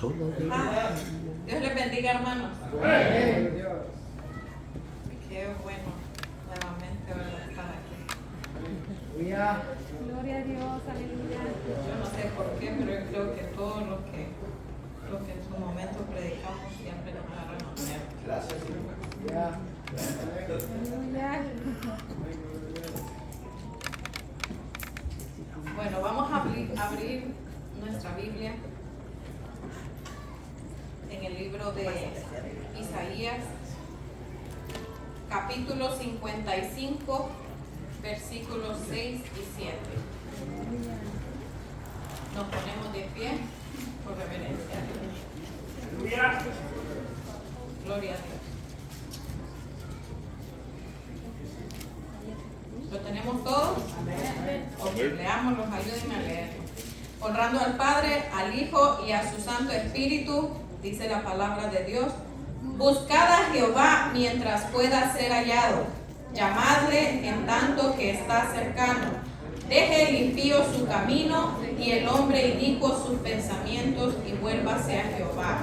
Dios les bendiga, hermanos. Qué bueno, nuevamente, ¿verdad? Estar aquí. Gloria a Dios, aleluya. Yo no sé por qué, pero yo creo que todo lo que en su momento predicamos siempre nos agarramos nervios. Gracias. Aleluya. Bueno, vamos a abrir nuestra Biblia en el libro de Isaías, capítulo 55, versículos 6 y 7. Nos ponemos de pie por reverencia a Dios. Gloria a Dios. ¿Lo tenemos todos? Ok, leámoslos, ayúdenme a leer. Honrando al Padre, al Hijo y a su Santo Espíritu, dice la palabra de Dios. Buscad a Jehová mientras pueda ser hallado. Llamadle en tanto que está cercano. Deje el impío su camino y el hombre inicuo sus pensamientos y vuélvase a Jehová,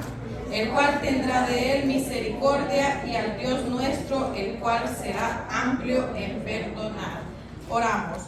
el cual tendrá de él misericordia, y al Dios nuestro, el cual será amplio en perdonar. Oramos.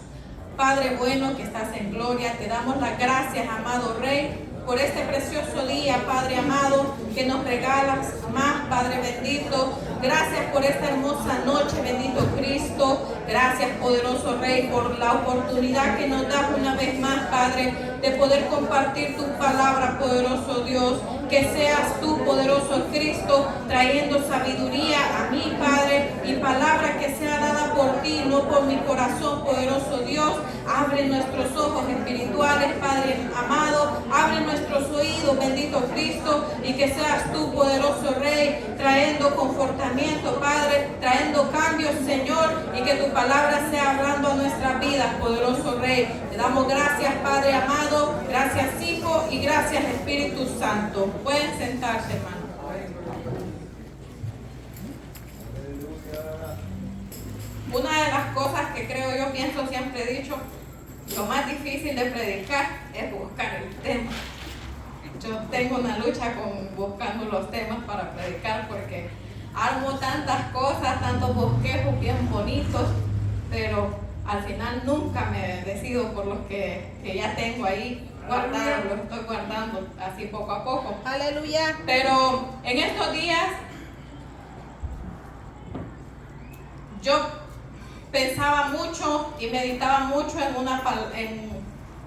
Padre bueno que estás en gloria, te damos las gracias, amado Rey, por este precioso día, Padre amado, que nos regalas más, Padre bendito. Gracias por esta hermosa noche, bendito Cristo. Gracias, poderoso Rey, por la oportunidad que nos das una vez más, Padre, de poder compartir tu palabra, poderoso Dios. Que seas tú, poderoso Cristo, trayendo sabiduría a mí, Padre, y palabra que sea dada por ti, no por mi corazón, poderoso Dios. Abre nuestros ojos espirituales, Padre amado. Abre nuestros oídos, bendito Cristo, y que seas tú, poderoso Rey, trayendo confortamiento, Padre, trayendo cambios, Señor, y que tu palabra sea hablando a nuestras vidas, poderoso Rey. Te damos gracias, Padre amado, gracias, Hijo, y gracias, Espíritu Santo. Pueden sentarse, hermano. Una de las cosas que creo yo, pienso, siempre he dicho, lo más difícil de predicar es buscar el tema. Yo tengo una lucha con buscando los temas para predicar porque armo tantas cosas, tantos bosquejos bien bonitos, pero al final nunca me decido por los que ya tengo ahí guardados, los estoy guardando así poco a poco. Aleluya. Pero en estos días yo pensaba mucho y meditaba mucho no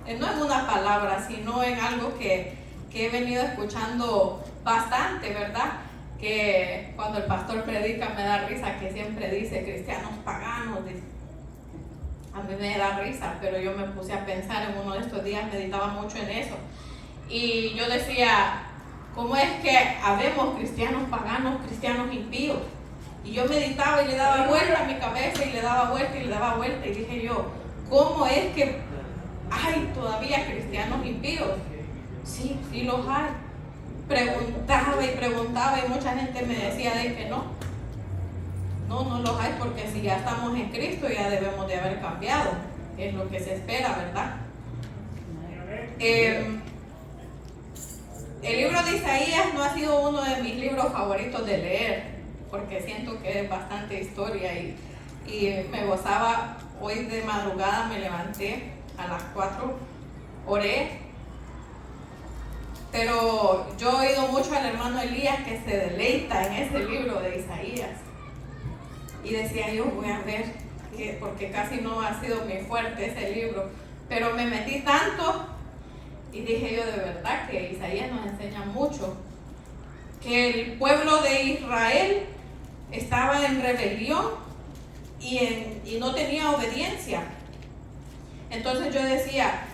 en una palabra, sino en algo que he venido escuchando bastante, ¿verdad? Que cuando el pastor predica me da risa, que siempre dice cristianos paganos. Dice. A mí me da risa, pero yo me puse a pensar en uno de estos días, meditaba mucho en eso. Y yo decía, ¿cómo es que habemos cristianos paganos, cristianos impíos? Y yo meditaba y le daba vuelta a mi cabeza y le daba vuelta y le daba vuelta. Y dije yo, ¿cómo es que hay todavía cristianos impíos? Sí, sí los hay. Preguntaba y mucha gente me decía de que no. No los hay porque si ya estamos en Cristo ya debemos de haber cambiado. Es lo que se espera, ¿verdad? El libro de Isaías no ha sido uno de mis libros favoritos de leer, porque siento que es bastante historia y me gozaba. Hoy de madrugada me levanté a las 4, oré, pero yo he oído mucho al hermano Elías que se deleita en ese libro de Isaías y decía yo voy a ver, porque casi no ha sido muy fuerte ese libro, pero me metí tanto y dije yo de verdad que Isaías nos enseña mucho, que el pueblo de Israel estaba en rebelión y no tenía obediencia. Entonces yo decía,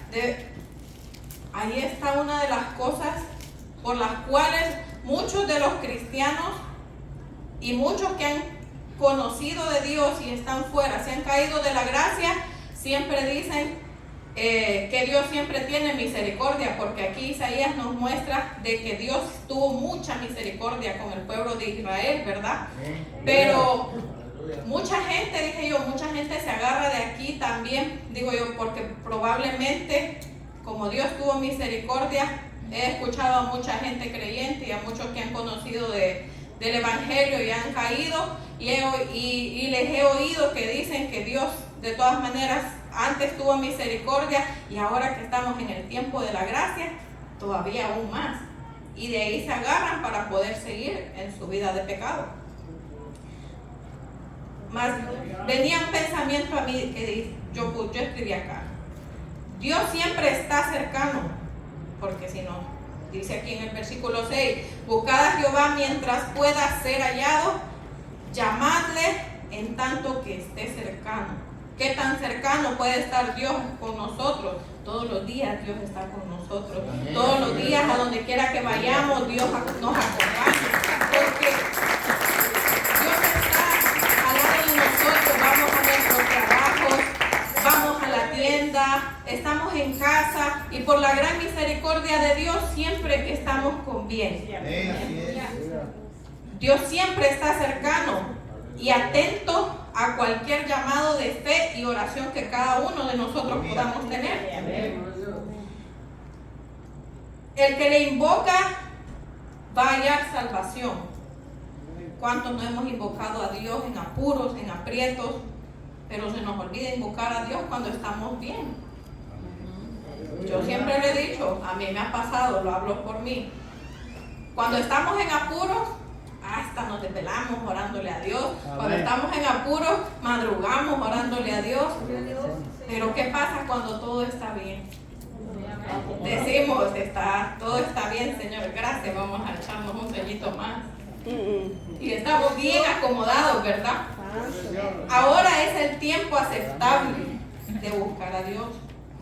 ahí está una de las cosas por las cuales muchos de los cristianos y muchos que han conocido de Dios y están fuera, se han caído de la gracia, siempre dicen que Dios siempre tiene misericordia, porque aquí Isaías nos muestra de que Dios tuvo mucha misericordia con el pueblo de Israel, ¿verdad? Pero mucha gente, dije yo, mucha gente se agarra de aquí también, digo yo, porque probablemente como Dios tuvo misericordia, he escuchado a mucha gente creyente y a muchos que han conocido del Evangelio y han caído, y les he oído que dicen que Dios de todas maneras antes tuvo misericordia y ahora que estamos en el tiempo de la gracia, todavía aún más. Y de ahí se agarran para poder seguir en su vida de pecado. Mas venía un pensamiento a mí que yo escribí acá: Dios siempre está cercano, porque si no, dice aquí en el versículo 6, buscad a Jehová mientras pueda ser hallado, llamadle en tanto que esté cercano. ¿Qué tan cercano puede estar Dios con nosotros? Todos los días Dios está con nosotros. Amén. Todos los días, a donde quiera que vayamos, Dios nos acompaña. Porque Dios está al lado de nosotros. Vamos a nuestros trabajos, vamos a la tienda, estamos en casa, y por la gran misericordia de Dios siempre estamos con bien. Dios siempre está cercano y atento a cualquier llamado de fe y oración que cada uno de nosotros podamos tener. El que le invoca va a hallar salvación. ¿Cuántos no hemos invocado a Dios en apuros, en aprietos? Pero se nos olvida invocar a Dios cuando estamos bien. Yo siempre le he dicho, a mí me ha pasado, lo hablo por mí. Cuando estamos en apuros, hasta nos desvelamos orándole a Dios. Cuando estamos en apuros, madrugamos orándole a Dios. Pero ¿qué pasa cuando todo está bien? Decimos, todo está bien, Señor, gracias, vamos a echarnos un sueñito más. Y estamos bien acomodados, ¿verdad? Ahora es el tiempo aceptable de buscar a Dios.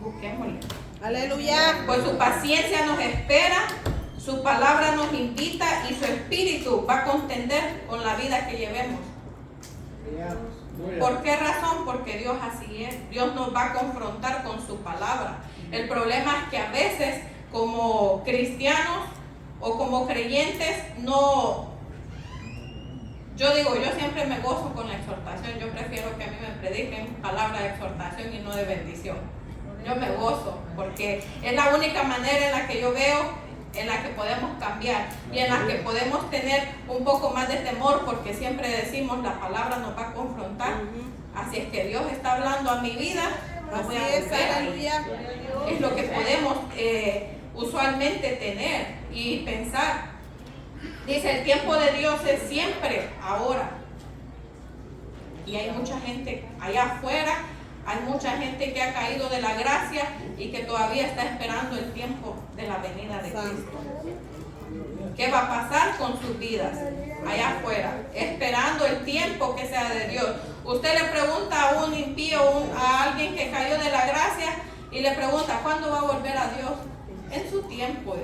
Busquémosle. Aleluya. Pues su paciencia nos espera, su palabra nos invita y su espíritu va a contender con la vida que llevemos. ¿Por qué razón? Porque Dios así es. Dios nos va a confrontar con su palabra. El problema es que a veces, como cristianos o como creyentes, yo siempre me gozo con la exhortación. Yo prefiero que a mí me prediquen palabra de exhortación y no de bendición. Yo me gozo porque es la única manera en la que yo veo en la que podemos cambiar y en la que podemos tener un poco más de temor, porque siempre decimos la palabra nos va a confrontar. Así es que Dios está hablando a mi vida, lo voy a ver. Es lo que podemos usualmente tener y pensar. Dice, el tiempo de Dios es siempre ahora. Y hay mucha gente allá afuera, hay mucha gente que ha caído de la gracia y que todavía está esperando el tiempo de la venida de Cristo. ¿Qué va a pasar con sus vidas allá afuera? Esperando el tiempo que sea de Dios. Usted le pregunta a un impío, a alguien que cayó de la gracia, y le pregunta, ¿cuándo va a volver a Dios? En su tiempo.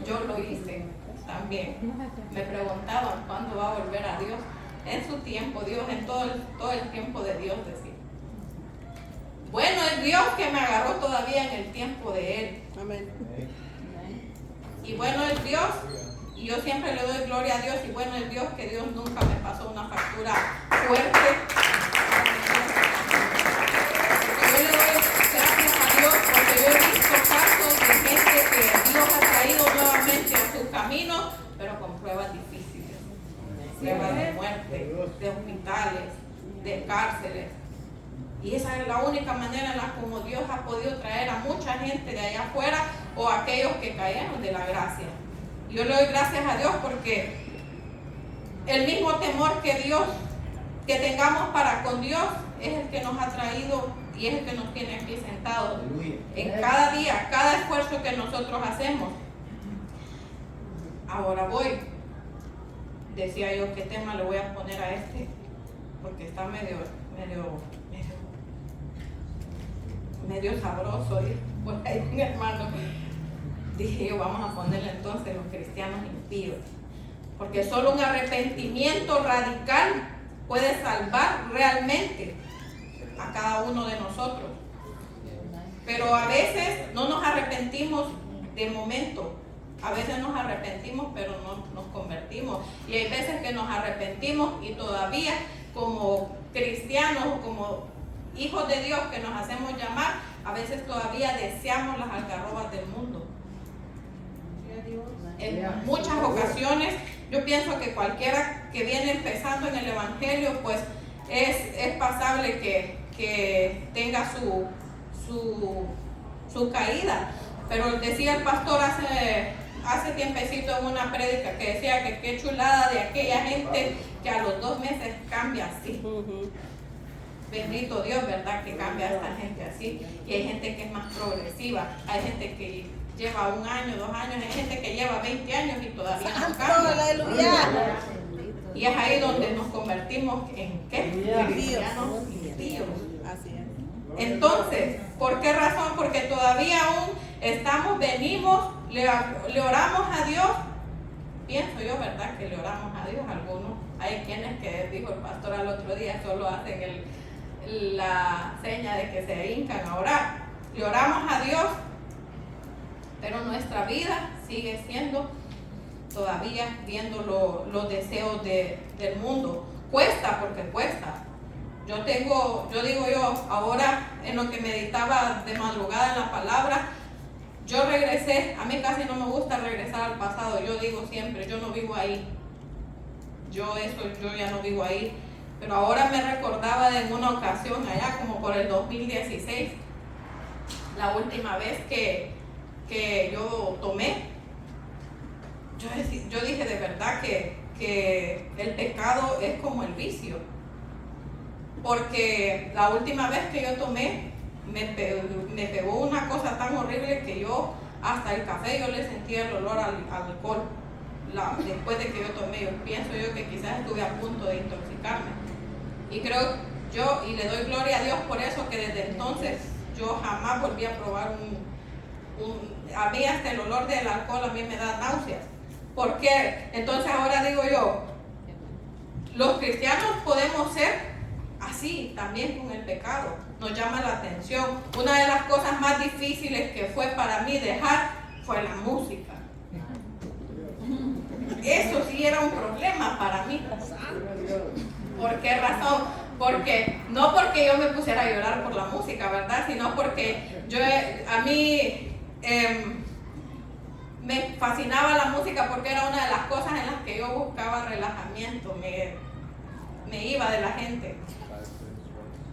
Yo lo hice también. Me preguntaban, ¿cuándo va a volver a Dios? En su tiempo, Dios, en todo el tiempo de Dios, decía. Bueno es Dios que me agarró todavía en el tiempo de Él. Amén. Y bueno es Dios, y yo siempre le doy gloria a Dios, y bueno es Dios que Dios nunca me pasó una factura fuerte. Yo le doy gracias a Dios porque yo he visto casos de gente que Dios ha traído nuevamente a sus caminos, pero con pruebas difíciles. Pruebas de muerte, de hospitales, de cárceles. Y esa es la única manera en la como Dios ha podido traer a mucha gente de allá afuera o a aquellos que cayeron de la gracia. Y yo le doy gracias a Dios porque el mismo temor que tengamos para con Dios es el que nos ha traído y es el que nos tiene aquí sentados en cada día, cada esfuerzo que nosotros hacemos. Ahora decía yo, ¿qué tema le voy a poner a este? Porque está medio sabroso, por ahí mi hermano. Dije yo, vamos a ponerle entonces los cristianos impíos, porque solo un arrepentimiento radical puede salvar realmente a cada uno de nosotros. Pero a veces no nos arrepentimos de momento, a veces nos arrepentimos pero no nos convertimos, y hay veces que nos arrepentimos y todavía como cristianos o como hijos de Dios que nos hacemos llamar, a veces todavía deseamos las algarrobas del mundo. En muchas ocasiones yo pienso que cualquiera que viene empezando en el Evangelio, pues es pasable que tenga su caída. Pero decía el pastor hace tiempecito en una prédica que decía que qué chulada de aquella gente que a los 2 meses cambia así. Bendito Dios, ¿verdad? Que cambia a esta gente así. Y hay gente que es más progresiva, hay gente que lleva 1 año, 2 años, hay gente que lleva 20 años y todavía no cambia. ¡Aleluya! Y es ahí donde nos convertimos en ¿qué? Cristianos impíos. Así es. Entonces, ¿por qué razón? Porque todavía aún venimos, le oramos a Dios. Pienso yo, ¿verdad? Que le oramos a Dios. Algunos, hay quienes que dijo el pastor al otro día, solo hacen la seña de que se hincan a orar. Le oramos a Dios, pero nuestra vida sigue siendo todavía viendo los deseos del mundo. Cuesta porque cuesta. Yo digo yo, ahora en lo que meditaba de madrugada en la palabra, yo regresé, a mí casi no me gusta regresar al pasado, yo digo siempre, yo no vivo ahí. Yo ya no vivo ahí. Pero ahora me recordaba de una ocasión allá, como por el 2016, la última vez que yo tomé. Yo dije de verdad que el pecado es como el vicio. Porque la última vez que yo tomé, me pegó una cosa tan horrible que yo, hasta el café, yo le sentía el olor al alcohol. Después de que yo tomé, yo pienso yo que quizás estuve a punto de intoxicarme. Y creo yo, y le doy gloria a Dios por eso, que desde entonces yo jamás volví a probar a mí hasta el olor del alcohol a mí me da náuseas. ¿Por qué? Entonces ahora digo yo, los cristianos podemos ser así también con el pecado. Nos llama la atención. Una de las cosas más difíciles que fue para mí dejar fue la música. Eso sí era un problema para mí. ¿Por qué razón? Porque no porque yo me pusiera a llorar por la música, ¿verdad? Sino porque a mí me fascinaba la música porque era una de las cosas en las que yo buscaba relajamiento, me iba de la gente.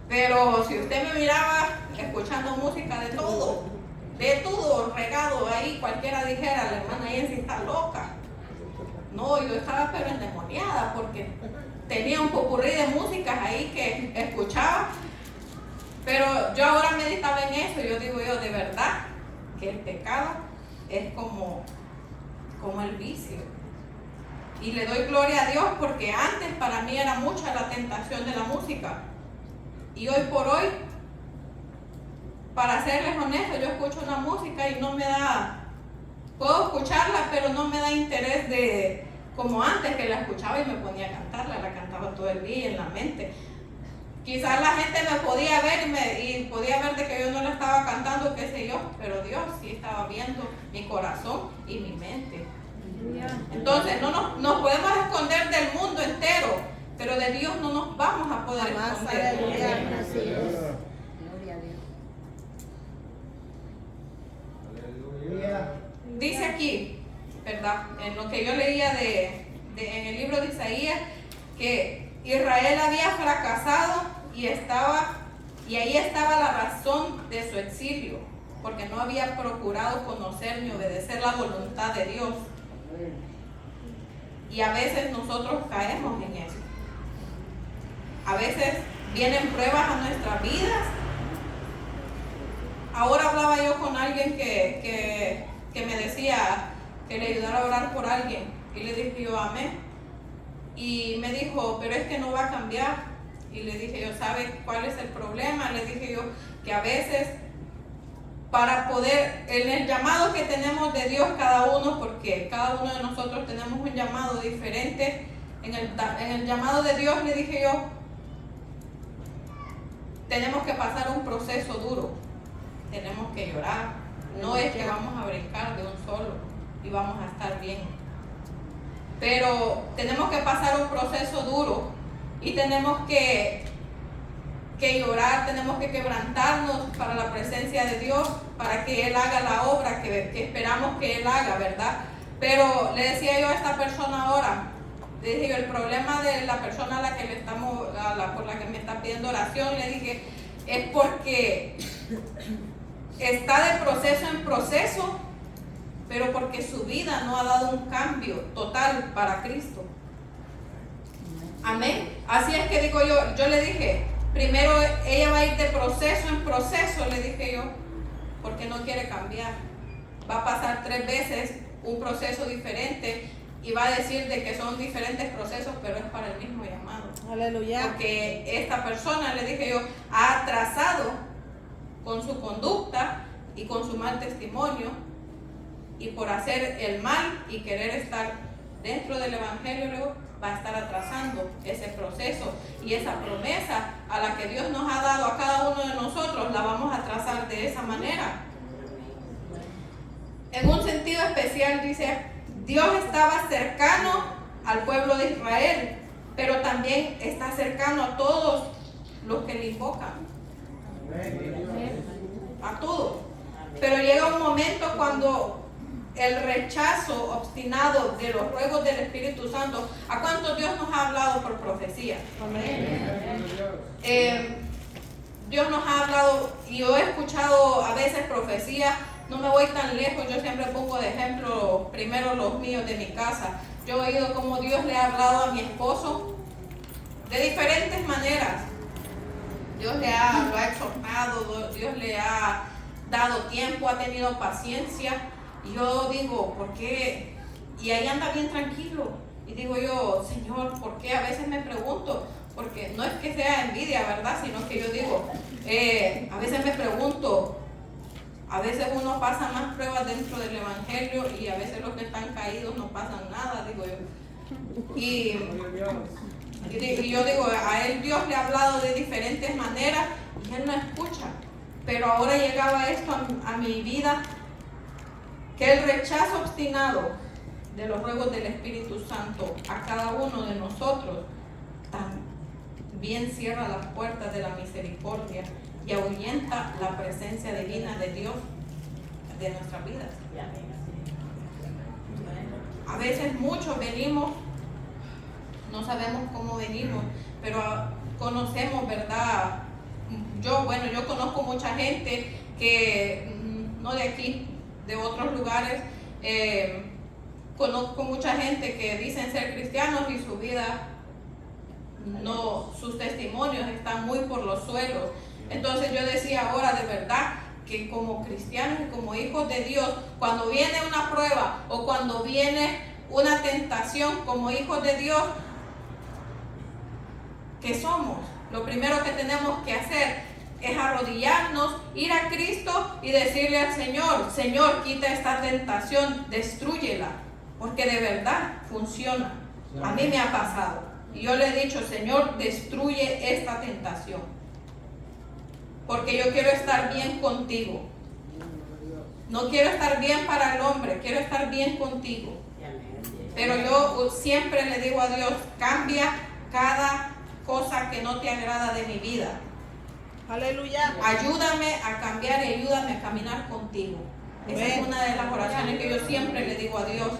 Pero si usted me miraba escuchando música de todo, regado ahí, cualquiera dijera, la hermana Jensi está loca. No, yo estaba pero endemoniada porque tenía un popurrí de músicas ahí que escuchaba. Pero yo ahora meditaba en eso y yo digo yo, de verdad, que el pecado es como el vicio. Y le doy gloria a Dios porque antes para mí era mucha la tentación de la música. Y hoy por hoy, para serles honesto, yo escucho una música y no me da, puedo escucharla, pero no me da interés de como antes que la escuchaba y me ponía a cantarla, la cantaba todo el día en la mente. Quizás la gente me podía ver y podía ver de que yo no la estaba cantando, qué sé yo, pero Dios sí estaba viendo mi corazón y mi mente. Entonces no nos podemos esconder del mundo entero, pero de Dios no nos vamos a poder esconder. Gloria a Dios. Dice aquí, ¿verdad? En lo que yo leía en el libro de Isaías, que Israel había fracasado y ahí estaba la razón de su exilio, porque no había procurado conocer ni obedecer la voluntad de Dios. Y a veces nosotros caemos en eso. A veces vienen pruebas a nuestras vidas. Ahora hablaba yo con alguien que me decía que le ayudara a orar por alguien. Y le dije yo, amén. Y me dijo, pero es que no va a cambiar. Y le dije yo, ¿sabe cuál es el problema? Le dije yo que a veces para poder, en el llamado que tenemos de Dios cada uno, porque cada uno de nosotros tenemos un llamado diferente, en el llamado de Dios le dije yo, tenemos que pasar un proceso duro, tenemos que llorar, no es que vamos a brincar de un solo y vamos a estar bien, pero tenemos que pasar un proceso duro y tenemos que llorar, tenemos que quebrantarnos para la presencia de Dios, para que Él haga la obra que esperamos que Él haga, ¿verdad? Pero le decía yo a esta persona ahora, le dije yo, el problema de la persona a la que por la que me está pidiendo oración, le dije, es porque está de proceso en proceso, pero porque su vida no ha dado un cambio total para Cristo. Amén. Así es que digo yo le dije, primero ella va a ir de proceso en proceso, le dije yo, porque no quiere cambiar. Va a pasar 3 veces un proceso diferente y va a decir de que son diferentes procesos, pero es para el mismo llamado. Aleluya. Porque esta persona, le dije yo, ha atrasado con su conducta y con su mal testimonio, y por hacer el mal y querer estar dentro del evangelio, luego va a estar atrasando ese proceso, y esa promesa a la que Dios nos ha dado a cada uno de nosotros la vamos a atrasar de esa manera. En un sentido especial dice, Dios estaba cercano al pueblo de Israel, pero también está cercano a todos los que le invocan. A todos. Pero llega un momento cuando el rechazo obstinado de los ruegos del Espíritu Santo, ¿a cuántos Dios nos ha hablado por profecía? Dios nos ha hablado, y yo he escuchado a veces profecías. No me voy tan lejos, yo siempre pongo de ejemplo primero los míos de mi casa. Yo he oído cómo Dios le ha hablado a mi esposo de diferentes maneras. Dios lo ha exhortado, Dios le ha dado tiempo, ha tenido paciencia. Y yo digo, ¿por qué? Y ahí anda bien tranquilo. Y digo yo, Señor, ¿por qué? A veces me pregunto, porque no es que sea envidia, ¿verdad? Sino que yo digo, a veces me pregunto, a veces uno pasa más pruebas dentro del evangelio y a veces los que están caídos no pasan nada, digo yo. Y yo digo, a él Dios le ha hablado de diferentes maneras y él no escucha. Pero ahora llegaba esto a mi vida, que el rechazo obstinado de los ruegos del Espíritu Santo a cada uno de nosotros también cierra las puertas de la misericordia y ahuyenta la presencia divina de Dios de nuestras vidas. A veces muchos venimos, no sabemos cómo venimos, pero conocemos, ¿verdad? Yo conozco mucha gente que, no de aquí, de otros lugares, conozco mucha gente que dicen ser cristianos y su vida, sus testimonios están muy por los suelos. Entonces yo decía ahora, de verdad, que como cristianos y como hijos de Dios, cuando viene una prueba o cuando viene una tentación como hijos de Dios, ¿qué somos? Lo primero que tenemos que hacer es arrodillarnos, ir a Cristo y decirle al Señor, Señor, quita esta tentación, destrúyela, porque de verdad funciona. A mí me ha pasado. Y yo le he dicho, Señor, destruye esta tentación, porque yo quiero estar bien contigo. No quiero estar bien para el hombre, quiero estar bien contigo. Pero yo siempre le digo a Dios, cambia cada cosa que no te agrada de mi vida. Aleluya. Ayúdame a cambiar y ayúdame a caminar contigo. Esa es una de las oraciones que yo siempre le digo a Dios.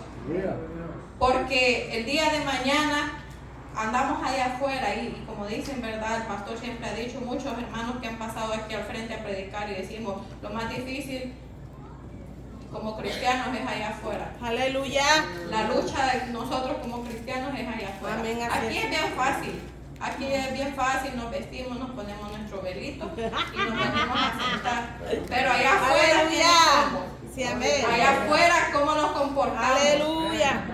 Porque el día de mañana andamos allá afuera y como dicen, ¿verdad? El pastor siempre ha dicho, muchos hermanos que han pasado aquí al frente a predicar y decimos, lo más difícil como cristianos es allá afuera. Aleluya. La lucha de nosotros como cristianos es allá afuera. Amén, aquí es bien fácil. Aquí es bien fácil, nos vestimos, nos ponemos nuestro velito y nos venimos a sentar. Pero allá afuera, aleluya. Sí, amén. Allá afuera, ¿cómo nos comportamos? Aleluya.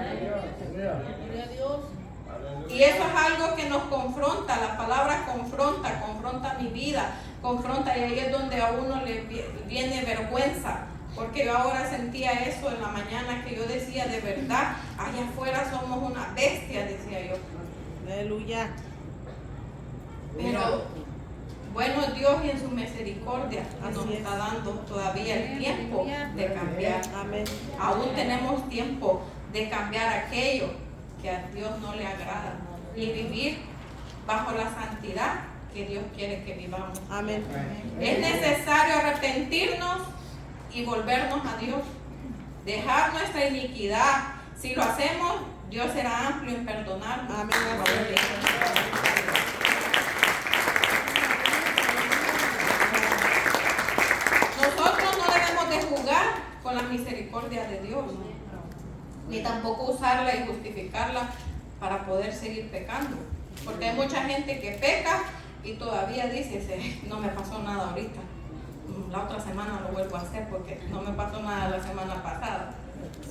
Y eso es algo que nos confronta, la palabra confronta mi vida, confronta, y ahí es donde a uno le viene vergüenza, porque yo ahora sentía eso en la mañana, que yo decía, de verdad, allá afuera somos una bestia, decía yo. Aleluya. Pero bueno, Dios y en su misericordia nos Así está dando todavía el tiempo de cambiar. Amén. Aún tenemos tiempo de cambiar aquello que a Dios no le agrada y vivir bajo la santidad que Dios quiere que vivamos. Amén. Es necesario arrepentirnos y volvernos a Dios. dejar nuestra iniquidad. Si lo hacemos, Dios será amplio en perdonarnos. Amén. Nosotros no debemos de jugar con la misericordia de Dios, ni tampoco usarla y justificarla para poder seguir pecando. Porque hay mucha gente que peca y todavía dice, no me pasó nada ahorita, la otra semana lo vuelvo a hacer porque no me pasó nada la semana pasada.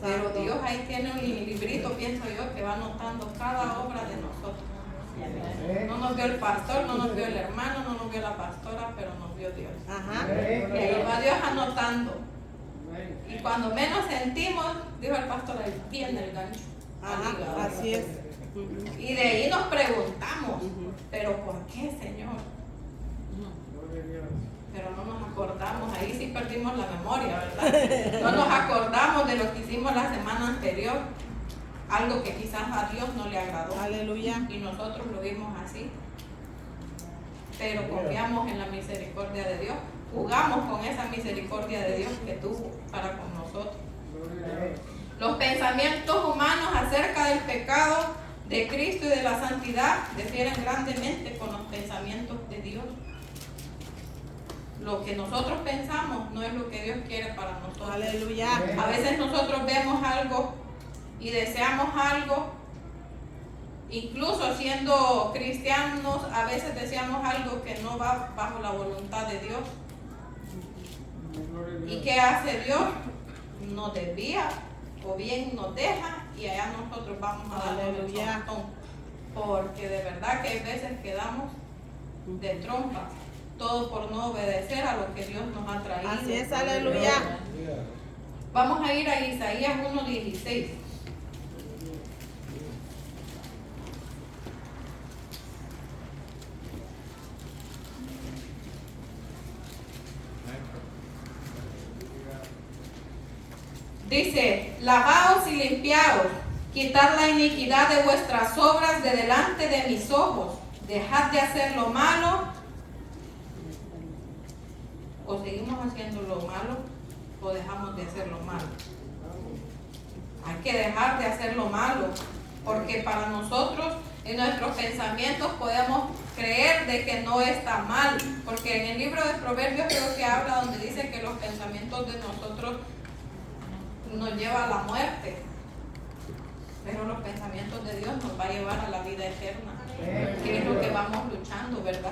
Pero Dios ahí tiene un librito, pienso yo, que va anotando cada obra de nosotros. No nos vio el pastor, no nos vio el hermano, no nos vio la pastora, pero nos vio Dios. Ajá. Y ahí va Dios anotando. Y cuando menos sentimos, dijo el pastor, ahí viene el gancho. Ajá, así es. Y de ahí nos preguntamos, ¿pero por qué, Señor? Pero no nos acordamos, ahí sí perdimos la memoria, ¿verdad? No nos acordamos de lo que hicimos la semana anterior, algo que quizás a Dios no le agradó. Aleluya. Y nosotros lo vimos así. Pero confiamos en la misericordia de Dios, jugamos con esa misericordia de Dios que tuvo para con nosotros. Los pensamientos humanos acerca del pecado de Cristo y de la santidad difieren grandemente con los pensamientos de Dios. Lo que nosotros pensamos no es lo que Dios quiere para nosotros. Aleluya. A veces nosotros vemos algo y deseamos algo, incluso siendo cristianos, a veces deseamos algo que no va bajo la voluntad de Dios. ¿Y qué hace Dios? Nos desvía o bien nos deja y allá nosotros vamos a darle el montón. Porque de verdad que hay veces quedamos de trompa, todo por no obedecer a lo que Dios nos ha traído. Así es, aleluya. Vamos a ir a Isaías 1:16. Dice, lavaos y limpiaos, quitad la iniquidad de vuestras obras de delante de mis ojos, dejad de hacer lo malo, o seguimos haciendo lo malo, o dejamos de hacer lo malo. Hay que dejar de hacer lo malo, porque para nosotros, en nuestros pensamientos, podemos creer de que no está mal, porque en el libro de Proverbios creo que habla donde dice que los pensamientos de nosotros nos lleva a la muerte, pero los pensamientos de Dios nos va a llevar a la vida eterna, que es lo que vamos luchando, ¿verdad?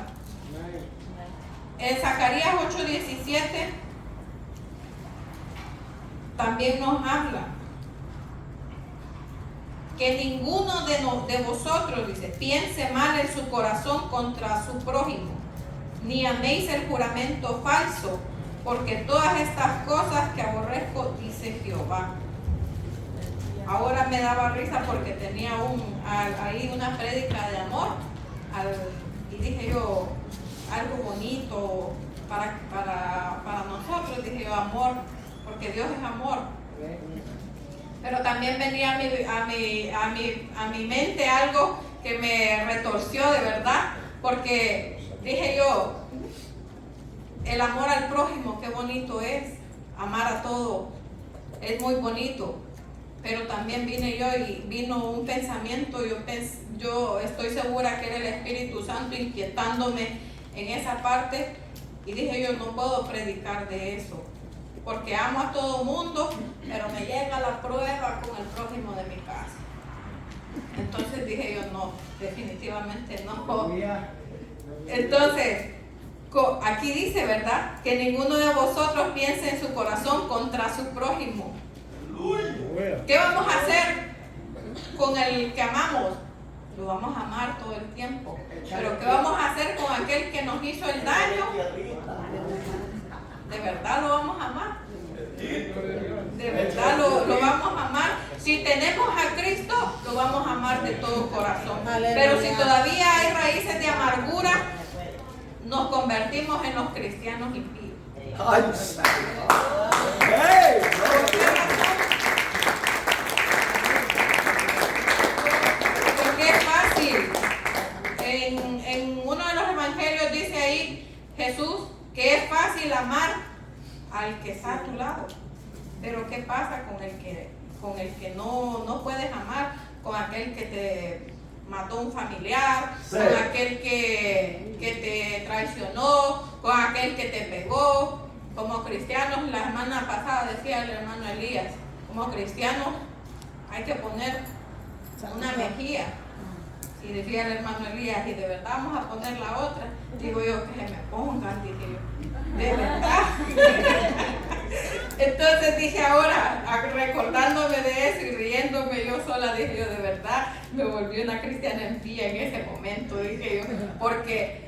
En Zacarías 8:17 también nos habla que ninguno de vosotros, dice, piense mal en su corazón contra su prójimo, ni améis el juramento falso, porque todas estas cosas que aborrezco, dice Jehová. Ahora me daba risa porque tenía ahí una prédica de amor, y dije yo, algo bonito para nosotros, dije yo, amor, porque Dios es amor. Pero también venía a mi mente algo que me retorció de verdad, porque dije yo, el amor al prójimo, qué bonito es, amar a todo, es muy bonito. Pero también vino un pensamiento, yo estoy segura que era el Espíritu Santo inquietándome en esa parte, y dije yo, no puedo predicar de eso, porque amo a todo mundo, pero me llega la prueba con el prójimo de mi casa. Entonces dije yo, no, definitivamente no. Entonces, aquí dice, ¿verdad? Que ninguno de vosotros piense en su corazón contra su prójimo. ¿Qué vamos a hacer con el que amamos? Lo vamos a amar todo el tiempo. Pero ¿qué vamos a hacer con aquel que nos hizo el daño? ¿De verdad lo vamos a amar? ¿De verdad lo vamos a amar? Si tenemos a Cristo, lo vamos a amar de todo corazón. Pero si todavía hay raíces de amargura, nos convertimos en los cristianos impíos. Porque es fácil. En uno de los evangelios dice ahí Jesús que es fácil amar al que está a tu lado. Pero ¿qué pasa con el aquel que te mató un familiar, Sí. con aquel que te traicionó, con aquel que te pegó. Como cristianos, la semana pasada decía el hermano Elías, como cristianos hay que poner una mejilla. Y decía el hermano Elías, y de verdad vamos a poner la otra. Digo yo, que se me pongan, dije yo, de verdad. Entonces dije ahora, recordándome de eso y riéndome yo sola, dije yo, de verdad, me volví una cristiana en pie en ese momento, dije yo, porque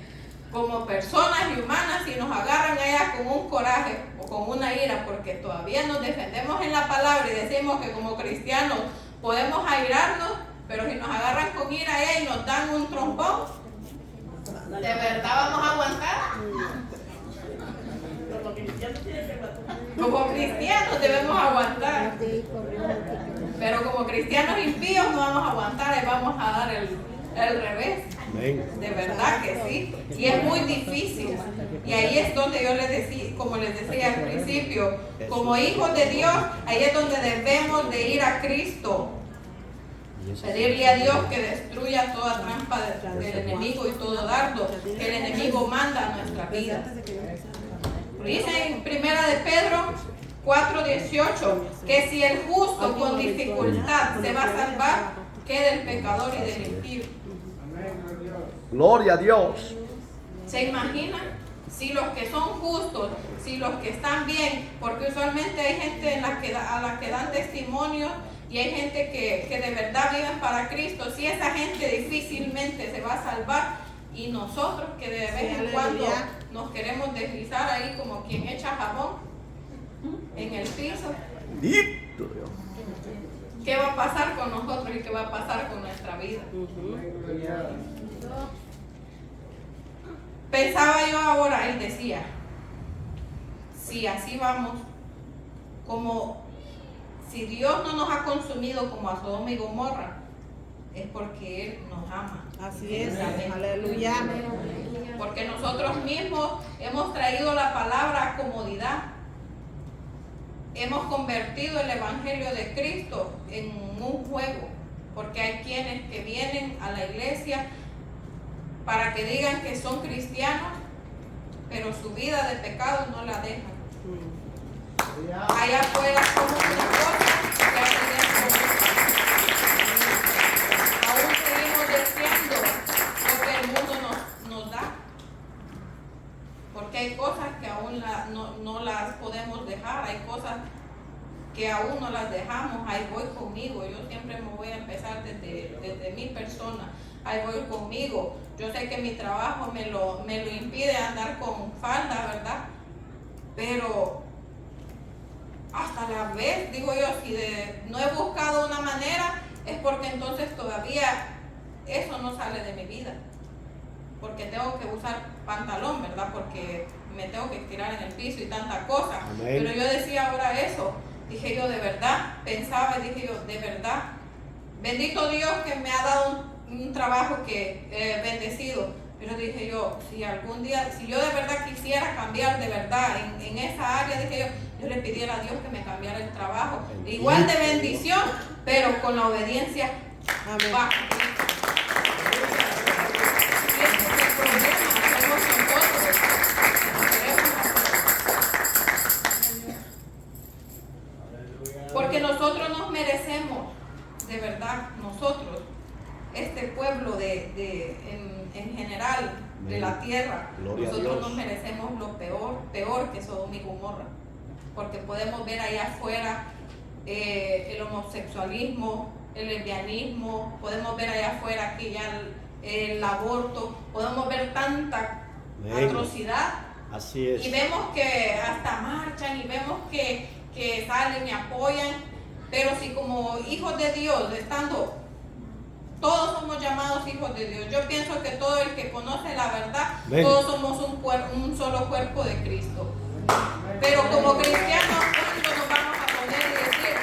como personas y humanas, si nos agarran allá con un coraje o con una ira, porque todavía nos defendemos en la palabra y decimos que como cristianos podemos airarnos, pero si nos agarran con ira allá y nos dan un trompón, ¿de verdad vamos a aguantar? Como cristianos debemos aguantar, pero como cristianos impíos no vamos a aguantar y vamos a dar el revés. De verdad que sí, y es muy difícil. Y ahí es donde yo les decía, como les decía al principio, como hijos de Dios, ahí es donde debemos de ir a Cristo. Pedirle a Dios que destruya toda trampa del enemigo y todo dardo que el enemigo manda a nuestra vida. Dice en 1 de Pedro 4:18 que si el justo con dificultad se va a salvar, que del pecador y del impío. Gloria a Dios. ¿Se imaginan? Si los que son justos, si los que están bien, porque usualmente hay gente a la que dan testimonio y hay gente que de verdad viven para Cristo, si esa gente difícilmente se va a salvar, y nosotros que de vez en cuando nos queremos deslizar ahí como quien echa jabón en el piso, Bendito Dios. ¿qué va a pasar con nosotros y qué va a pasar con nuestra vida? Pensaba yo ahora y decía, si así vamos, como si Dios no nos ha consumido como a Sodoma y Gomorra, es porque Él nos ama. Así es. Amén. Aleluya. Porque nosotros mismos hemos traído la palabra a comodidad. Hemos convertido el Evangelio de Cristo en un juego. Porque hay quienes que vienen a la iglesia para que digan que son cristianos, pero su vida de pecado no la dejan. Allá afuera somos una cosa y aquí dentro aún seguimos deseando lo que el mundo nos da. Porque hay cosas que aún no las podemos dejar, hay cosas que aún no las dejamos. Ahí voy conmigo, yo siempre me voy a empezar desde mi persona. Ahí voy conmigo. Yo sé que mi trabajo me lo impide andar con falda, ¿verdad? Pero hasta la vez, digo yo, si no he buscado una manera, es porque entonces todavía eso no sale de mi vida. Porque tengo que usar pantalón, ¿verdad? Porque me tengo que estirar en el piso y tanta cosa. Amén. Pero yo decía ahora eso. Dije yo, de verdad, pensaba y dije yo, de verdad, bendito Dios que me ha dado un trabajo que bendecido. Pero dije yo, si algún día, si yo de verdad quisiera cambiar de verdad en esa área, dije yo le pidiera a Dios que me cambiara el trabajo. Igual de bendición, pero con la obediencia va. Y ese es el problema, somos nosotros. Porque nosotros nos merecemos, de verdad, nosotros, este pueblo en general de la tierra, Gloria a nosotros Dios. nos merecemos lo peor que Sodoma y Gomorra. Porque podemos ver allá afuera el homosexualismo, el lesbianismo, podemos ver allá afuera que ya el aborto, podemos ver tanta Amén. atrocidad. Así es. Y vemos que hasta marchan y vemos que salen y apoyan, pero si como hijos de Dios, estando, todos somos llamados hijos de Dios. Yo pienso que todo el que conoce la verdad, Amén. todos somos un solo cuerpo de Cristo. Pero como cristianos, ¿cuándo nos vamos a poner y decir,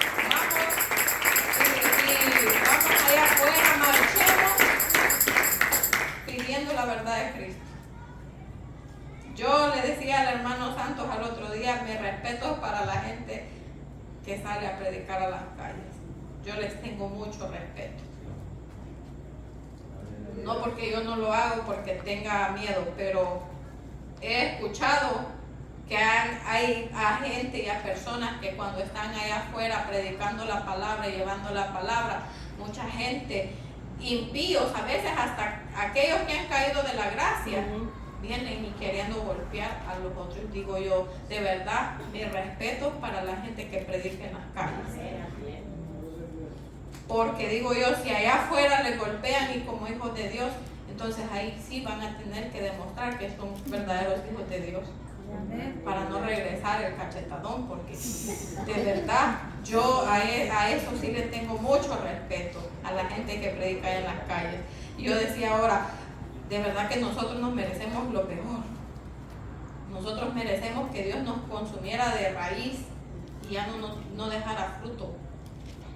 vamos allá afuera, marchemos, pidiendo la verdad de Cristo? Yo le decía al hermano Santos al otro día, mi respeto para la gente que sale a predicar a las calles. Yo les tengo mucho respeto. no porque yo no lo hago porque tenga miedo, pero he escuchado que hay a gente y a personas que cuando están allá afuera predicando la palabra y llevando la palabra, mucha gente, impíos, a veces hasta aquellos que han caído de la gracia, vienen y queriendo golpear a los otros. Digo yo, de verdad, mi respeto para la gente que predica en las calles. Porque digo yo, si allá afuera les golpean y como hijos de Dios, entonces ahí sí van a tener que demostrar que son verdaderos hijos de Dios. Para no regresar el cachetadón, porque de verdad yo a eso sí le tengo mucho respeto a la gente que predica en las calles. Y yo decía ahora, de verdad que nosotros nos merecemos lo peor. Nosotros merecemos que Dios nos consumiera de raíz y ya no dejara fruto.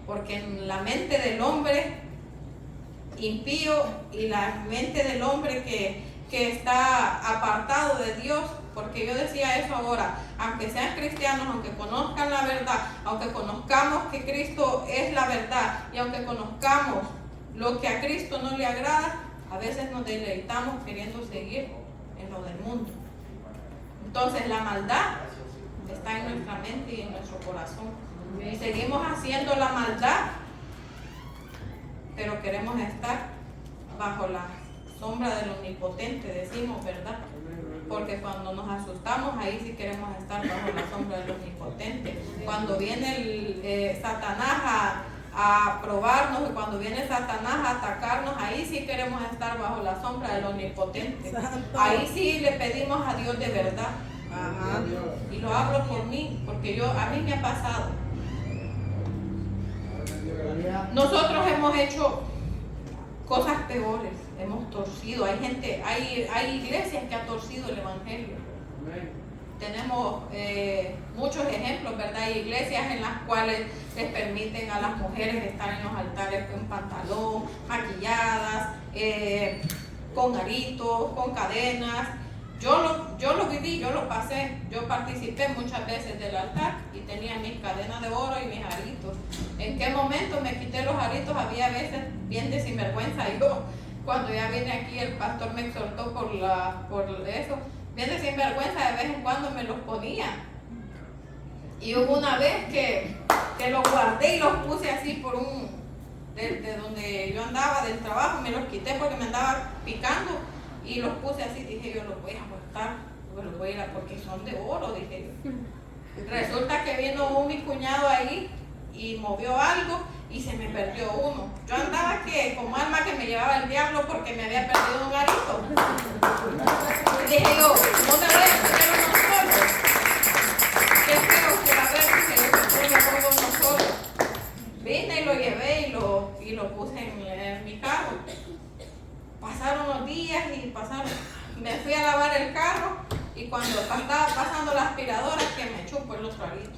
Porque en la mente del hombre impío y la mente del hombre que está apartado de Dios, porque yo decía eso ahora, aunque sean cristianos, aunque conozcan la verdad, aunque conozcamos que Cristo es la verdad y aunque conozcamos lo que a Cristo no le agrada, a veces nos deleitamos queriendo seguir en lo del mundo. Entonces la maldad está en nuestra mente y en nuestro corazón. Y seguimos haciendo la maldad, pero queremos estar bajo la sombra del Omnipotente, decimos, ¿verdad? Porque cuando nos asustamos, ahí sí queremos estar bajo la sombra del Omnipotente. Cuando viene Satanás a probarnos y cuando viene Satanás a atacarnos, ahí sí queremos estar bajo la sombra del Omnipotente. Ahí sí le pedimos a Dios de verdad. Y lo hablo por mí, porque a mí me ha pasado. Nosotros hemos hecho cosas peores, hemos torcido, hay iglesias que han torcido el evangelio. Tenemos muchos ejemplos, ¿verdad? Hay iglesias en las cuales les permiten a las mujeres estar en los altares con pantalón, maquilladas, con aritos, con cadenas. Yo lo viví, yo lo pasé, yo participé muchas veces del altar y tenía mis cadenas de oro y mis aritos. ¿En qué momento me quité los aritos? Había veces bien de sinvergüenza. Yo, cuando ya vine aquí, el pastor me exhortó por eso. Bien de sinvergüenza, de vez en cuando me los ponía. Y hubo una vez que los guardé y los puse así de donde yo andaba, del trabajo, me los quité porque me andaba picando. Y los puse así, dije yo, los voy a guardar, los voy a ir a porque son de oro, dije yo. Resulta que vino mi cuñado ahí y movió algo y se me perdió uno. Yo andaba como alma que me llevaba el diablo porque me había perdido un arito. Y dije yo, no me voy a perder uno solo. ¿Qué creo que va a ver que yo me pongo uno solo? Vine y lo llevé y lo puse en mi carro. Pasaron los días y me fui a lavar el carro y cuando estaba pasando la aspiradora que me chupo el otro arito.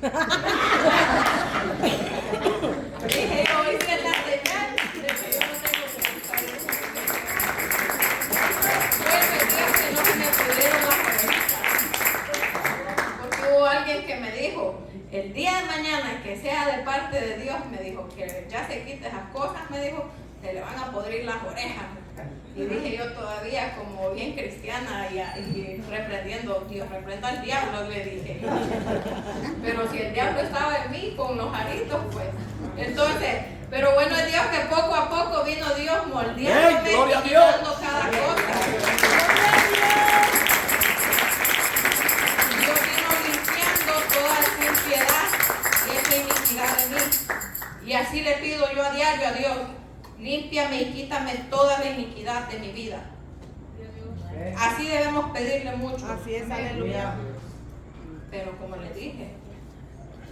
Dije yo, hice la señal de que yo no tengo que usar eso. Fue el día que no se me pudieron las orejitas. Porque hubo alguien que me dijo, el día de mañana que sea de parte de Dios, me dijo, que ya se quite esas cosas, me dijo, se le van a podrir las orejas. Y dije yo todavía como bien cristiana y reprendiendo, Dios reprenda al diablo, le dije. Pero si el diablo estaba en mí con los aritos, pues. Entonces, pero bueno es Dios que poco a poco vino Dios moldeándome y quitando cada cosa. Dios vino limpiando toda esa impiedad y esa iniquidad de mí. Y así le pido yo a diario a Dios. Límpiame y quítame toda la iniquidad de mi vida. Así debemos pedirle mucho. Así es, aleluya. Pero como les dije,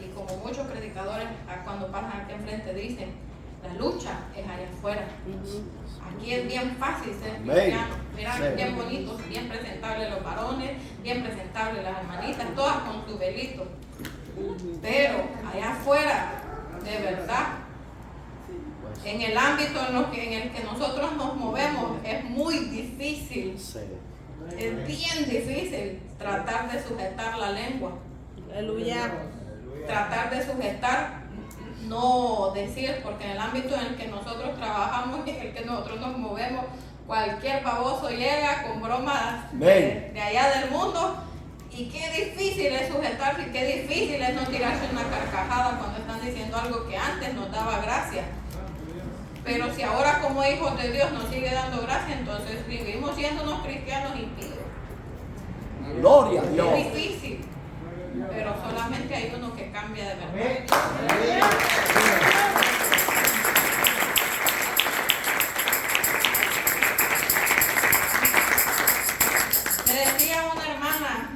y como muchos predicadores cuando pasan aquí enfrente dicen, la lucha es allá afuera. Aquí es bien fácil ser cristiano. Mira, bien bonitos, bien presentables los varones, bien presentables las hermanitas, todas con su velito. Pero allá afuera, de verdad, en el ámbito en el que nosotros nos movemos es muy difícil, es bien difícil tratar de sujetar la lengua. Aleluya. Tratar de sujetar, no decir, porque en el ámbito en el que nosotros trabajamos y en el que nosotros nos movemos, cualquier baboso llega con bromas Amén. de allá del mundo. Y qué difícil es sujetarse, y qué difícil es no tirarse una carcajada cuando están diciendo algo que antes nos daba gracia. Pero si ahora como hijos de Dios nos sigue dando gracia, entonces seguimos siendo unos cristianos impíos. Gloria a Dios. Es difícil, pero solamente hay uno que cambia de verdad. Me decía una hermana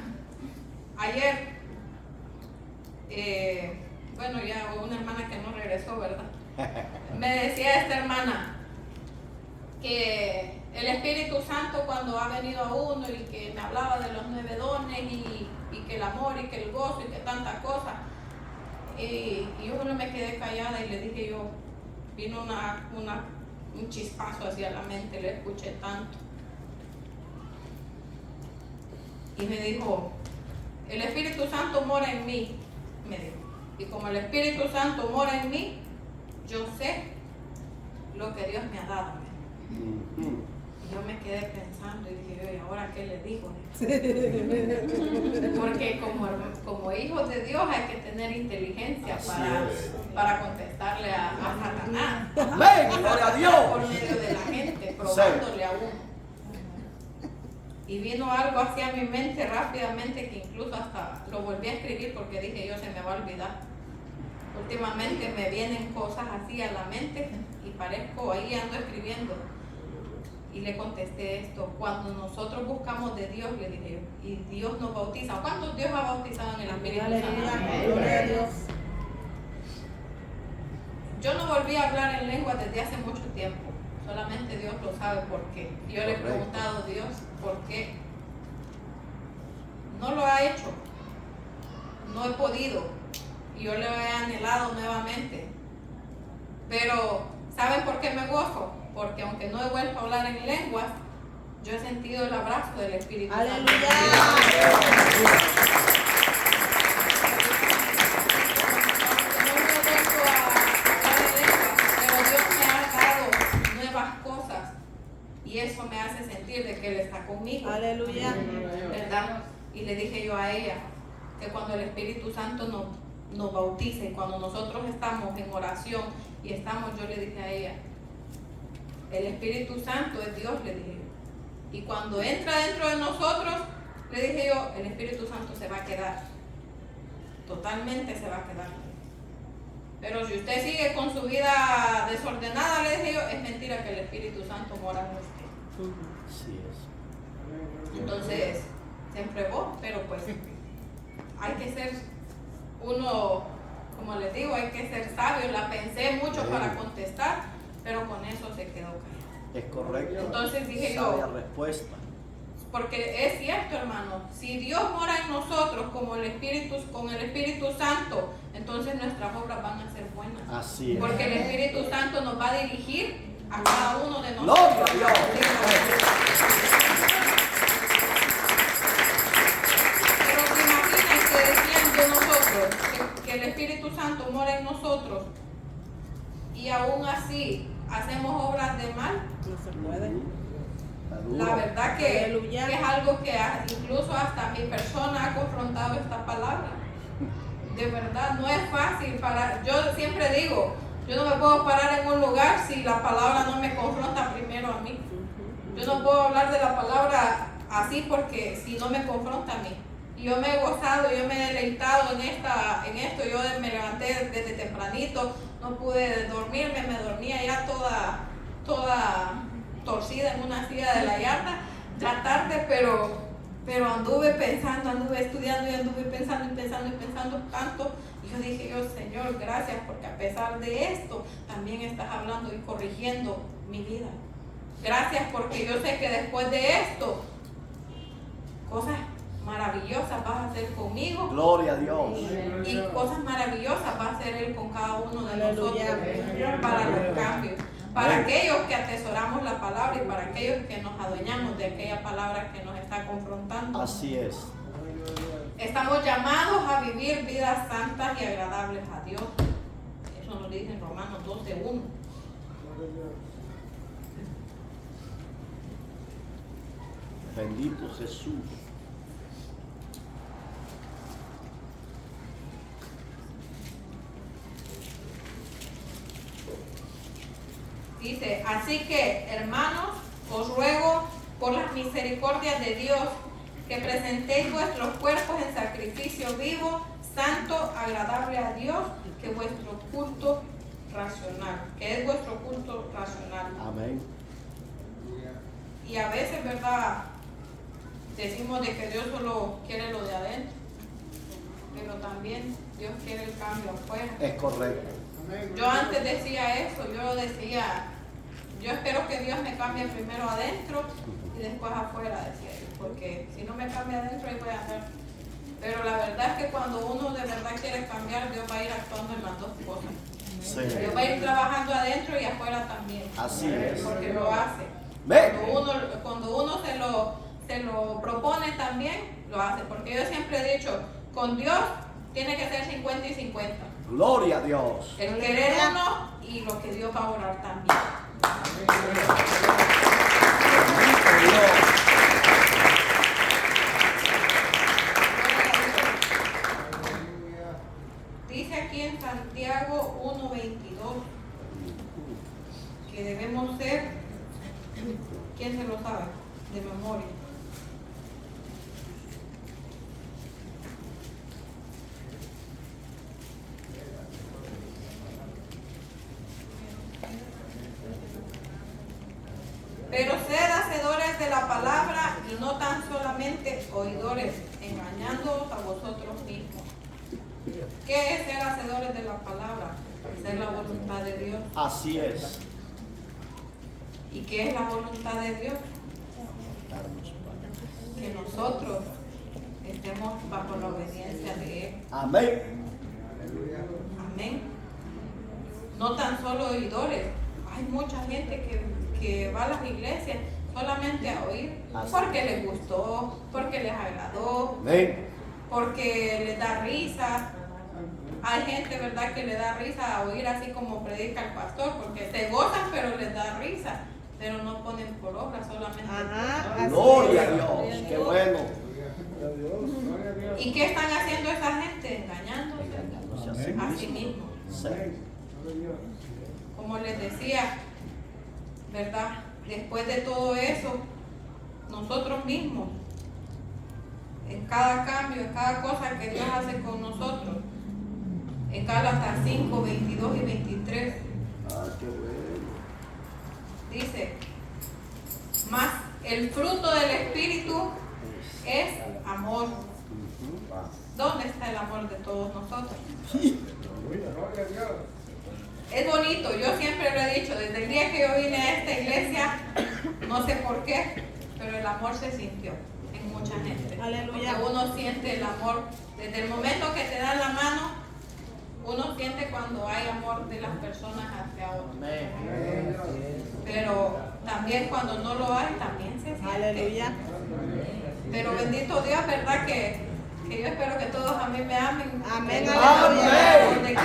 ayer, bueno, ya una hermana que no regresó, ¿verdad? Me decía esta hermana que el Espíritu Santo cuando ha venido a uno y que me hablaba de los 9 dones y que el amor y que el gozo y que tanta cosa, y yo no me quedé callada y le dije yo, vino un chispazo hacia la mente, le escuché tanto. Y me dijo, el Espíritu Santo mora en mí, me dijo. Y como el Espíritu Santo mora en mí, yo sé lo que Dios me ha dado. Y yo me quedé pensando y dije, ¿y ahora qué le digo? Porque como hijos de Dios hay que tener inteligencia para contestarle a Satanás. Amén, gloria a Dios. Por medio de la gente, probándole a uno. Y vino algo hacia mi mente rápidamente que incluso hasta lo volví a escribir porque dije yo se me va a olvidar. Últimamente me vienen cosas así a la mente y parezco ahí ando escribiendo. Y le contesté esto, cuando nosotros buscamos de Dios, le dije yo, y Dios nos bautiza. ¿Cuántos Dios ha bautizado en el Espíritu Santo? Gloria a Dios. Yo no volví a hablar en lengua desde hace mucho tiempo. Solamente Dios lo sabe por qué. Yo le he preguntado a Dios por qué. No lo ha hecho. No he podido. Y yo lo he anhelado nuevamente. Pero, ¿saben por qué me gozo? Porque aunque no he vuelto a hablar en lenguas, yo he sentido el abrazo del Espíritu Santo. Aleluya. Y eso me hace sentir de que Él está conmigo. Aleluya. ¿Verdad? Y le dije yo a ella que cuando el Espíritu Santo nos bautiza y cuando nosotros estamos en oración y yo le dije a ella, el Espíritu Santo es Dios, le dije yo. Y cuando entra dentro de nosotros, le dije yo, el Espíritu Santo se va a quedar. Totalmente se va a quedar. Pero si usted sigue con su vida desordenada, le dije yo, es mentira que el Espíritu Santo mora en usted. Así es. Entonces, se enfregó, pero pues hay que ser uno, como les digo, hay que ser sabio. La pensé mucho para contestar, pero con eso se quedó callada. Es correcto. Entonces dije Sabia yo, respuesta. porque es cierto, hermano, si Dios mora en nosotros con el Espíritu Santo, entonces nuestras obras van a ser buenas. Así es. Porque el Espíritu Santo nos va a dirigir a cada uno de nosotros. Gloria a Dios. Pero se imaginan que decían de nosotros, que el Espíritu Santo mora en nosotros y aún así hacemos obras de mal. No se puede. La verdad que Aleluya. es algo que incluso hasta mi persona ha confrontado esta palabra. De verdad, no es fácil yo siempre digo, yo no me puedo parar en un lugar si la palabra no me confronta primero a mí. Yo no puedo hablar de la palabra así porque si no me confronta a mí. Y yo me he gozado, yo me he deleitado en esto, yo me levanté desde tempranito, no pude dormirme, me dormía ya toda torcida en una silla de la yarda la tarde, pero anduve pensando, anduve estudiando y anduve pensando tanto. Y yo dije yo, Señor, gracias porque a pesar de esto también estás hablando y corrigiendo mi vida. Gracias porque yo sé que después de esto cosas maravillosas vas a hacer conmigo. Gloria a Dios. Y cosas maravillosas va a hacer Él con cada uno de Aleluya. nosotros para los cambios. Para aquellos que atesoramos la palabra y para aquellos que nos adueñamos de aquella palabra que nos está confrontando. Así es. Estamos llamados a vivir vidas santas y agradables a Dios. Eso nos dice en Romanos 12:1. Bendito Jesús. Dice, así que, hermanos, os ruego por las misericordias de Dios que presentéis vuestros cuerpos en sacrificio vivo, santo, agradable a Dios, que vuestro culto racional, que es vuestro culto racional. Amén. Y a veces, ¿verdad? Decimos de que Dios solo quiere lo de adentro, pero también Dios quiere el cambio afuera. Es correcto. Yo antes decía eso, yo decía, yo espero que Dios me cambie primero adentro y después afuera, decía yo, porque si no me cambia adentro, ahí voy a andar. Pero la verdad es que cuando uno de verdad quiere cambiar, Dios va a ir actuando en las dos cosas. Sí. Dios va a ir trabajando adentro y afuera también. Así es. Porque lo hace. Ve. Cuando uno se lo propone también, lo hace. Porque yo siempre he dicho, con Dios tiene que ser 50 y 50. Gloria a Dios. El querer uno y lo que Dios va a orar también. Bendito Dios. Dice aquí en Santiago 1:22 que debemos ser, ¿quién se lo sabe? De memoria. Pero sed hacedores de la palabra y no tan solamente oidores, engañándoos a vosotros mismos. ¿Qué es ser hacedores de la palabra? Hacer la voluntad de Dios. Así es. ¿Y qué es la voluntad de Dios? Que nosotros estemos bajo la obediencia de Él. Amén. Amén. No tan solo oidores. Hay mucha gente que va a las iglesias solamente a oír porque les gustó, porque les agradó, Amén. porque les da risa. Hay gente, ¿verdad?, que le da risa a oír así como predica el pastor, porque se gozan pero les da risa, pero no ponen por obra, solamente. Gloria a Dios. Qué bueno. ¿Y qué están haciendo esa gente? Engañándose a sí mismos. Sí. Como les decía, ¿verdad? Después de todo eso, nosotros mismos, en cada cambio, en cada cosa que Dios hace con nosotros, en Gálatas 5, 22 y 23, Qué bueno. dice, mas el fruto del Espíritu es amor. ¿Dónde está el amor de todos nosotros? Es bonito, yo siempre lo he dicho, desde el día que yo vine a esta iglesia, no sé por qué, pero el amor se sintió en mucha gente. Aleluya. Porque uno siente el amor, desde el momento que te dan la mano, uno siente cuando hay amor de las personas hacia otros. Pero también cuando no lo hay, también se siente. Aleluya. Pero bendito Dios, ¿verdad? Que yo espero que todos a mí me amen. Amén, Que aleluya. amor de Cristo.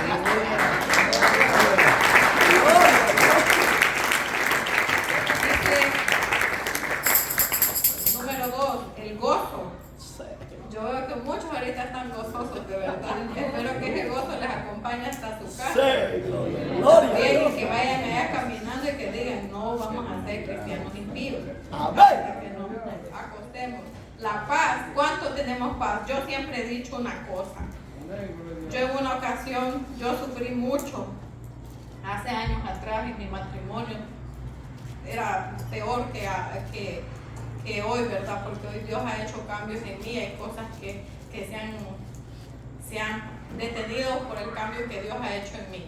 Dice, número 2, el gozo. Yo veo que muchos ahorita están gozosos, de verdad. Espero que ese gozo les acompañe hasta su casa. Sí. Gloria a También Dios. que vayan allá caminando y que digan, no vamos a ser cristianos impíos. Amén. Que no nos acostemos. La paz, ¿cuánto tenemos paz? Yo siempre he dicho una cosa. Yo en una ocasión, yo sufrí mucho. Hace años atrás en mi matrimonio era peor que hoy, ¿verdad? Porque hoy Dios ha hecho cambios en mí, hay cosas que se han detenido por el cambio que Dios ha hecho en mí.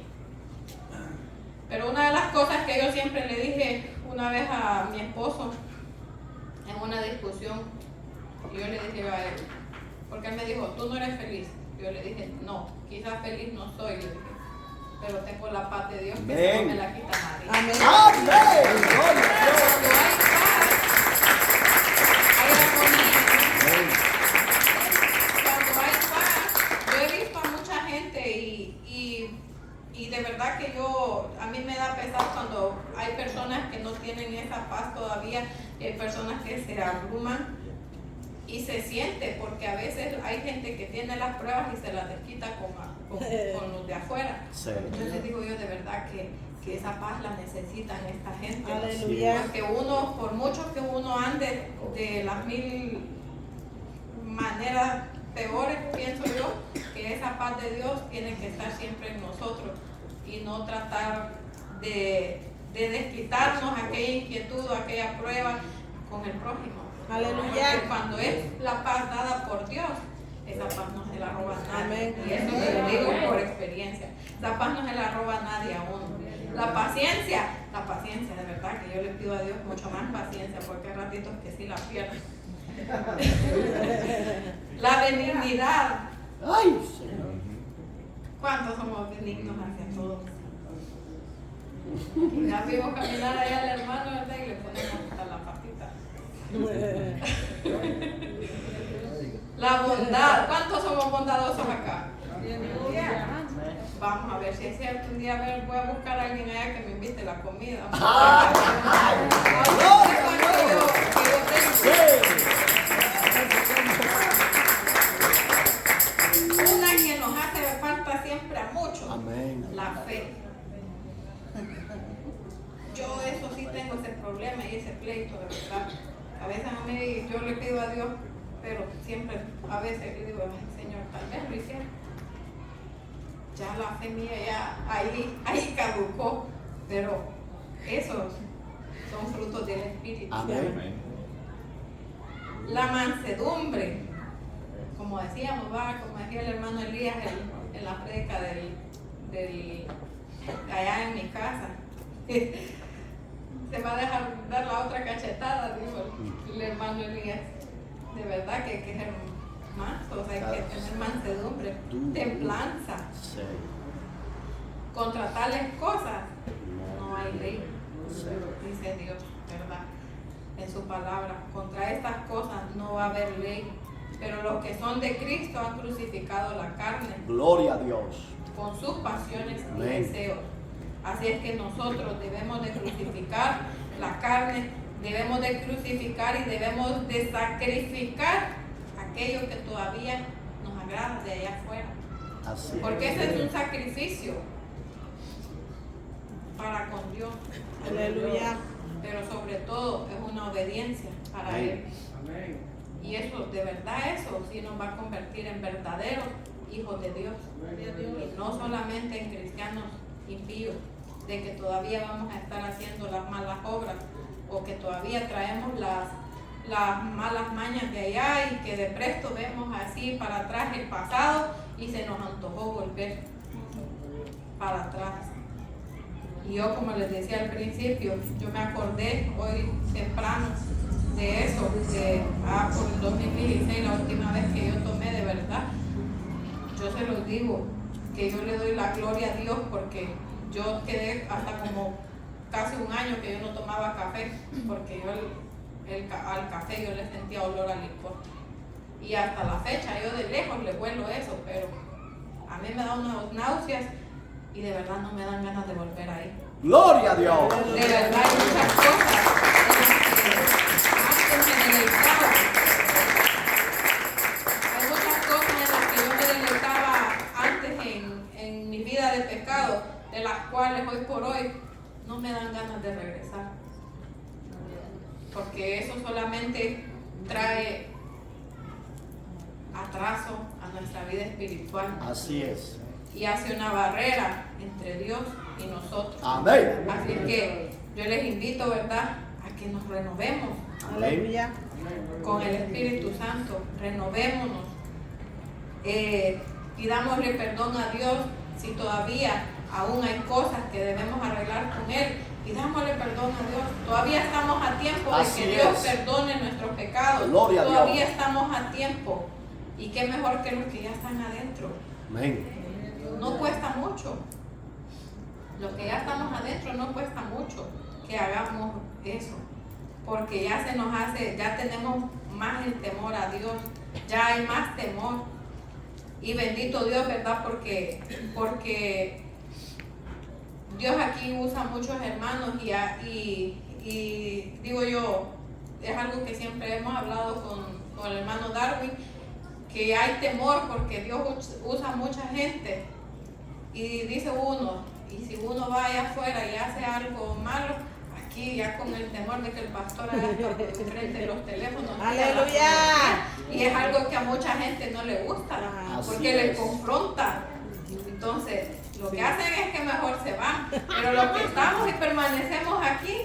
Pero una de las cosas que yo siempre le dije una vez a mi esposo en una discusión, y yo le dije a él, porque él me dijo, tú no eres feliz. Yo le dije, no, quizás feliz no soy, le dije, pero tengo la paz de Dios que Amén. no me la quita nadie. Amén. Amén. Gloria a Dios. Cuando hay paz, hay armonía. Cuando hay paz, yo he visto a mucha gente y de verdad que a mí me da pesar cuando hay personas que no tienen esa paz todavía. Hay personas que se abruman y se siente, porque a veces hay gente que tiene las pruebas y se las desquita con los de afuera. Sí. Entonces digo yo de verdad que esa paz la necesitan esta gente. Aleluya. Porque uno, por mucho que uno ande de las mil maneras peores, pienso yo, que esa paz de Dios tiene que estar siempre en nosotros y no tratar de desquitarnos aquella inquietud, aquella prueba con el prójimo. Aleluya. Porque cuando es la paz dada por Dios, esa paz no se la roba a nadie. Amén. Y eso te lo digo por experiencia. La paz no se la roba a nadie a uno. La paciencia, de verdad que yo le pido a Dios mucho más paciencia, porque hay ratitos que sí la pierdo. La benignidad. Ay, Señor. ¿Cuántos somos benignos hacia todos? Ya vimos caminar allá al hermano, ¿verdad? Y le ponemos hasta la patita. La bondad. ¿Cuántos somos bondadosos acá? Vamos a ver si es cierto. Un día voy a buscar a alguien allá que me invite la comida. Una que nos hace falta siempre a muchos. Amén. La fe. Yo eso sí tengo ese problema y ese pleito, de verdad. A veces a mí yo le pido a Dios, pero siempre a veces le digo, ay Señor, tal vez lo hiciera. Ya la fe mía ya ahí caducó, pero esos son frutos del Espíritu. Amén. La mansedumbre, como decíamos, como decía el hermano Elías en la prédica allá en mi casa. Se va a dejar dar la otra cachetada, dijo el hermano Elías. De verdad que hay que ser mansos, hay que tener mansedumbre, templanza. Sí. Contra tales cosas no hay ley, Sí. dice Dios, ¿verdad? En su palabra. Contra estas cosas no va a haber ley. Pero los que son de Cristo han crucificado la carne Gloria a Dios. con sus pasiones y Amén. deseos. Así es que nosotros debemos de crucificar la carne, debemos de crucificar y debemos de sacrificar aquello que todavía nos agrada de allá afuera. Así Porque ese es un sacrificio para con Dios. Aleluya. Pero sobre todo es una obediencia para Amén. Él. Y eso, de verdad, eso sí nos va a convertir en verdaderos hijos de Dios. Y no solamente en cristianos impíos, de que todavía vamos a estar haciendo las malas obras o que todavía traemos las malas mañas de allá y que de presto vemos así para atrás el pasado y se nos antojó volver para atrás. Y yo, como les decía al principio, yo me acordé hoy temprano de eso, por el 2016, la última vez que yo tomé, de verdad. Yo se los digo, que yo le doy la gloria a Dios porque yo quedé hasta como casi un año que yo no tomaba café, porque yo al café yo le sentía olor a licor. Y hasta la fecha yo de lejos le huelo eso, pero a mí me da unas náuseas y de verdad no me dan ganas de volver ahí. Gloria a Dios. De verdad hay muchas cosas en las que antes me deleitaba. Hay muchas cosas en las que yo me deleitaba antes en mi vida de pecado, de las cuales hoy por hoy no me dan ganas de regresar. Porque eso solamente trae atraso a nuestra vida espiritual Así es. y hace una barrera entre Dios y nosotros. Amén. Así que yo les invito, ¿verdad?, a que nos renovemos Aleluya. con el Espíritu Santo, renovémonos, pidámosle perdón a Dios si todavía aún hay cosas que debemos arreglar con Él, pidámosle perdón a Dios, todavía estamos a tiempo de Así que Dios es. perdone nuestros pecados, Gloria a Dios. todavía estamos a tiempo, y qué mejor que los que ya están adentro. Amén. No cuesta mucho. Los que ya estamos adentro no cuesta mucho que hagamos eso. Porque ya se nos hace, ya tenemos más el temor a Dios. Ya hay más temor. Y bendito Dios, ¿verdad? Porque Dios aquí usa muchos hermanos y digo yo, es algo que siempre hemos hablado con el hermano Darwin, que hay temor porque Dios usa mucha gente y dice uno, y si uno va allá afuera y hace algo malo, aquí ya con el temor de que el pastor haga esto frente de los teléfonos. Aleluya. Y es algo que a mucha gente no le gusta, porque Así le es. confronta. Entonces, lo que hacen es que mejor se van. Pero los que estamos y permanecemos aquí,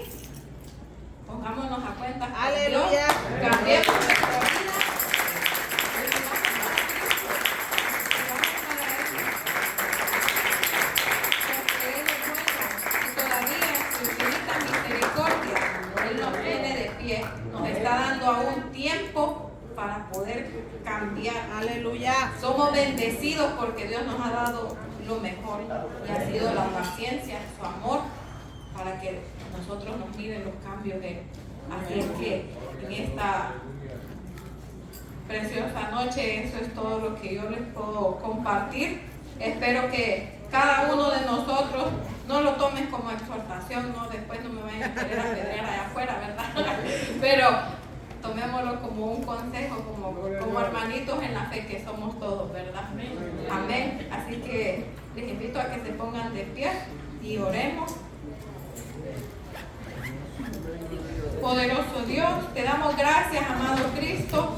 pongámonos a cuenta con Aleluya. Dios, cambiemos nuestra vida. Porque Él es bueno y todavía en su infinita misericordia, Él nos tiene de pie. Nos está dando aún tiempo para poder cambiar. Aleluya. Somos bendecidos porque Dios nos ha dado lo mejor y ha sido la paciencia, su amor, para que nosotros nos miren los cambios de Él. Así es que en esta preciosa noche eso es todo lo que yo les puedo compartir. Espero que cada uno de nosotros no lo tomen como exhortación, no, después no me vayan a querer apedrear allá afuera, ¿verdad? Pero tomémoslo como un consejo, como hermanitos en la fe que somos todos, ¿verdad? Amén. Así que les invito a que se pongan de pie y oremos. Poderoso Dios, te damos gracias, amado Cristo,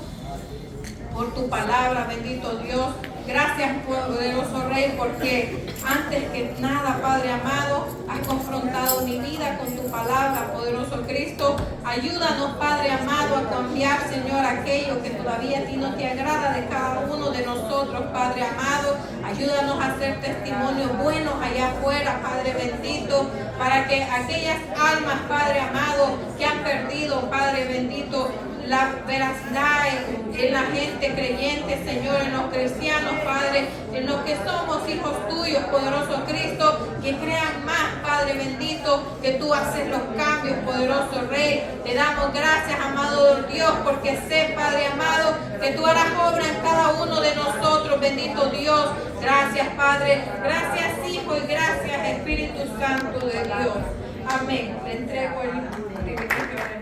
por tu palabra, bendito Dios. Gracias, poderoso Rey, porque antes que nada, Padre amado, has confrontado mi vida con tu palabra, poderoso Cristo. Ayúdanos, Padre amado, a cambiar, Señor, aquello que todavía a ti no te agrada de cada uno de nosotros, Padre amado. Ayúdanos a hacer testimonios buenos allá afuera, Padre bendito, para que aquellas almas, Padre amado, que han perdido, Padre bendito, la veracidad en la gente creyente, Señor, en los cristianos, Padre, en los que somos hijos tuyos, poderoso Cristo, que crean más, Padre bendito, que tú haces los cambios, poderoso Rey. Te damos gracias, amado Dios, porque sé, Padre amado, que tú harás obra en cada uno de nosotros, bendito Dios. Gracias, Padre, gracias, Hijo, y gracias, Espíritu Santo de Dios. Amén. Le entrego el privilegio.